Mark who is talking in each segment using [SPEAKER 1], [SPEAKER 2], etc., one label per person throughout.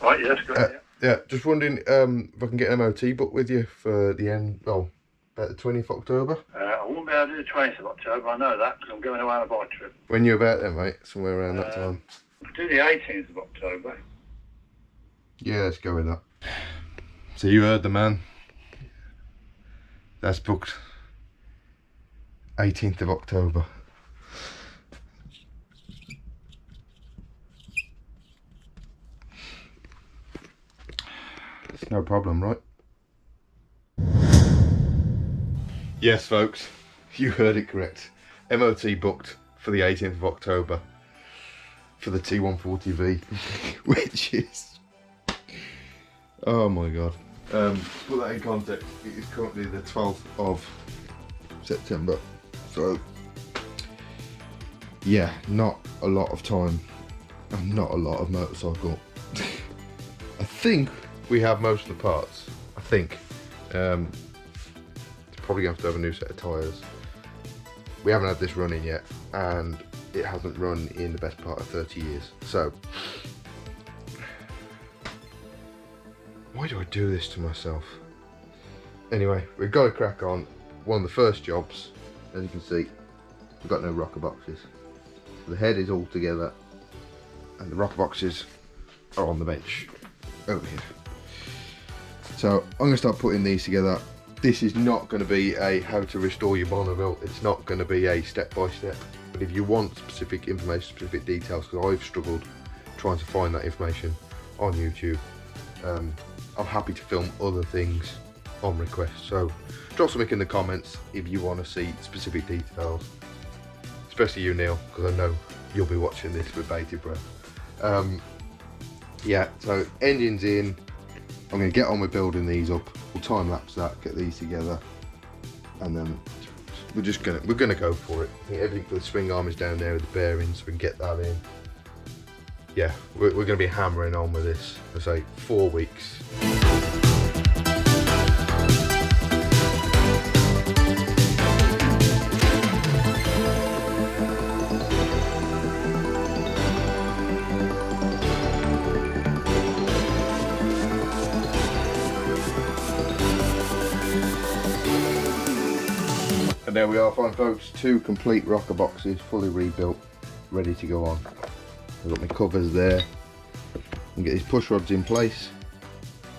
[SPEAKER 1] Right, yes, great.
[SPEAKER 2] Yeah, just wondering if I can get an MOT booked with you for the end, well, about the 20th of October.
[SPEAKER 1] I won't be able to do the 20th of October, I know that, because I'm going away on a bike trip.
[SPEAKER 2] When you about then, mate? Somewhere around that time.
[SPEAKER 1] I do the 18th of October.
[SPEAKER 2] Yeah, let's go with that. So you heard the man. That's booked 18th of October. It's no problem, right? Yes, folks, you heard it correct. MOT booked for the 18th of October for the T140v, which is, oh my god. To put that in context, it is currently the 12th of September, so yeah, not a lot of time and not a lot of motorcycle. I think we have most of the parts, I think. It's probably going to have a new set of tyres. We haven't had this running yet, and it hasn't run in the best part of 30 years, so why do I do this to myself? Anyway, we've got to crack on. One of the first jobs, as you can see, we've got no rocker boxes. So the head is all together and the rocker boxes are on the bench over here. So I'm going to start putting these together. This is not going to be a how to restore your Bonneville. It's not going to be a step-by-step. But if you want specific information, specific details, because I've struggled trying to find that information on YouTube, I'm happy to film other things on request. So drop something in the comments if you want to see specific details, especially you, Neil, because I know you'll be watching this with bated breath. Yeah, so engine's in. I'm going to get on with building these up. We'll time lapse that, get these together, and then we're gonna go for it. I think everything for the swing arm is down there with the bearings, so we can get that in. Yeah, we're going to be hammering on with this for say 4 weeks. And there we are, fine folks, 2 complete rocker boxes, fully rebuilt, ready to go on. I've got my covers there. And get these push rods in place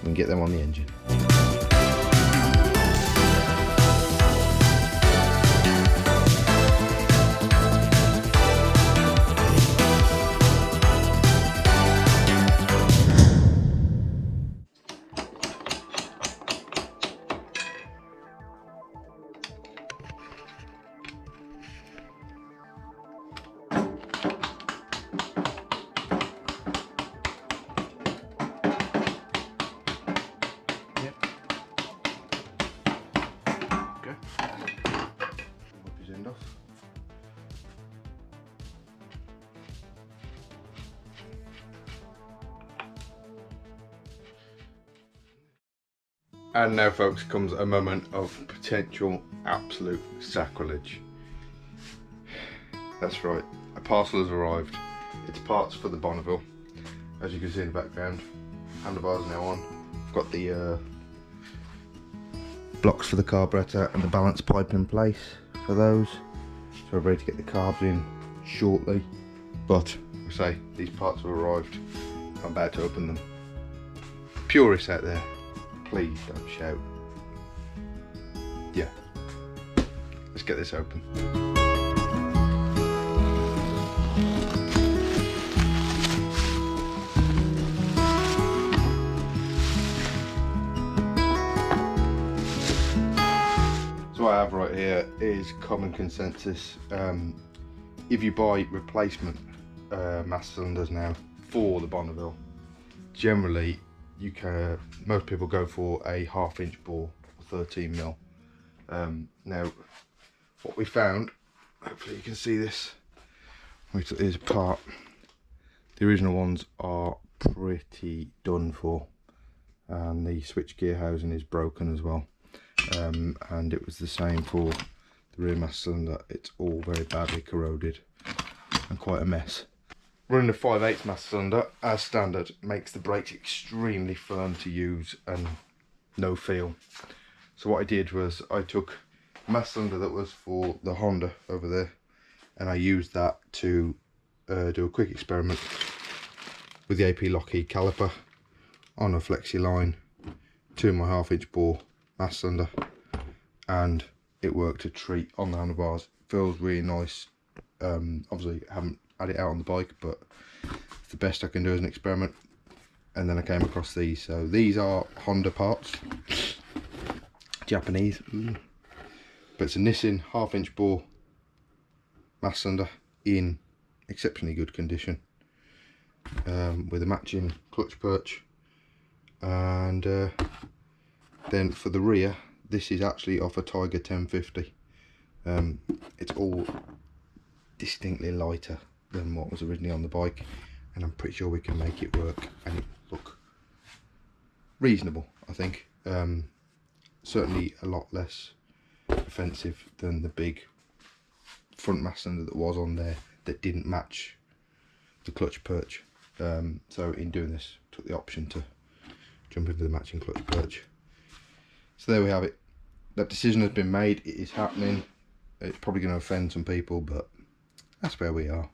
[SPEAKER 2] and get them on the engine. And now, folks, comes a moment of potential absolute sacrilege. That's right, a parcel has arrived. It's parts for the Bonneville. As you can see in the background, handlebars now on. I've got the blocks for the carburetor and the balance pipe in place for those. So we're ready to get the carbs in shortly. But, I say, these parts have arrived. I'm about to open them. Purists out there, please don't shout. Yeah, let's get this open. So what I have right here is common consensus. If you buy replacement mass cylinders now for the Bonneville, generally most people go for a 1/2 inch bore, 13mm. Now, what we found, hopefully you can see this, we took these apart. The original ones are pretty done for, and the switchgear housing is broken as well. And it was the same for the rear mass cylinder. It's all very badly corroded and quite a mess. Running a 5/8 mass cylinder as standard makes the brakes extremely firm to use and no feel. So what I did was I took a mass cylinder that was for the Honda over there, and I used that to do a quick experiment with the AP Lockheed caliper on a flexi line, 2.5 inch bore mass cylinder, and it worked a treat on the handlebars. Feels really nice. Obviously I haven't had it out on the bike, but it's the best I can do as an experiment. And then I came across these. So these are Honda parts, Japanese, but it's a Nissin 1/2 inch bore mass cylinder in exceptionally good condition, with a matching clutch perch. And then for the rear, this is actually off a Tiger 1050. It's all distinctly lighter than what was originally on the bike, and I'm pretty sure we can make it work and it look reasonable, I think. Certainly a lot less offensive than the big front mass cylinder that was on there that didn't match the clutch perch. So in doing this, took the option to jump into the matching clutch perch. So there we have it. That decision has been made. It is happening. It's probably going to offend some people, but that's where we are.